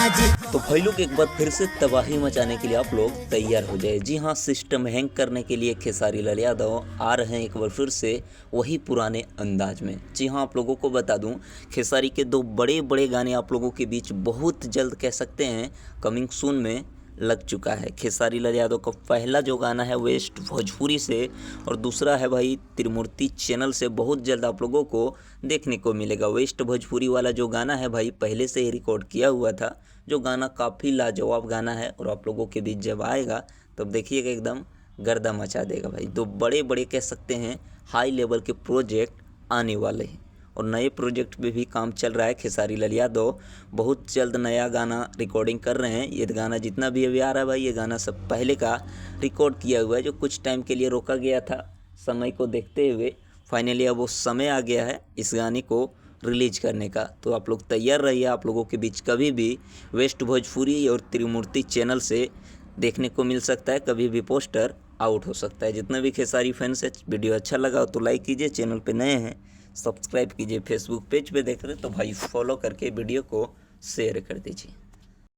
तो भाई लोग एक बार फिर से तबाही मचाने के लिए आप लोग तैयार हो जाए। जी हाँ, सिस्टम हैंग करने के लिए खेसारी लाल यादव आ रहे हैं एक बार फिर से वही पुराने अंदाज में। जी हाँ, आप लोगों को बता दूं, खेसारी के दो बड़े बड़े गाने आप लोगों के बीच बहुत जल्द कह सकते हैं कमिंग सून में लग चुका है। खेसारी लाल यादव का पहला जो गाना है वेस्ट भोजपुरी से, और दूसरा है भाई त्रिमूर्ति चैनल से बहुत जल्द आप लोगों को देखने को मिलेगा। वेस्ट भोजपुरी वाला जो गाना है भाई पहले से ही रिकॉर्ड किया हुआ था, जो गाना काफ़ी लाजवाब गाना है, और आप लोगों के बीच जब आएगा तब देखिएगा एकदम गर्दा मचा देगा भाई। दो बड़े बड़े कह सकते हैं हाई लेवल के प्रोजेक्ट आने वाले हैं, और नए प्रोजेक्ट पे भी काम चल रहा है। खेसारी लाल यादव बहुत जल्द नया गाना रिकॉर्डिंग कर रहे हैं। ये गाना जितना भी अभी आ रहा है भाई, ये गाना सब पहले का रिकॉर्ड किया हुआ है, जो कुछ टाइम के लिए रोका गया था समय को देखते हुए। फाइनली अब वो समय आ गया है इस गाने को रिलीज करने का। तो आप लोग तैयार रहिए, आप लोगों के बीच कभी भी वेस्ट भोजपुरी और त्रिमूर्ति चैनल से देखने को मिल सकता है, कभी भी पोस्टर आउट हो सकता है। जितने भी खेसारी फैंस है, वीडियो अच्छा लगा हो तो लाइक कीजिए, चैनल पे नए हैं सब्सक्राइब कीजिए, फेसबुक पेज पे देख रहे तो भाई फॉलो करके वीडियो को शेयर कर दीजिए।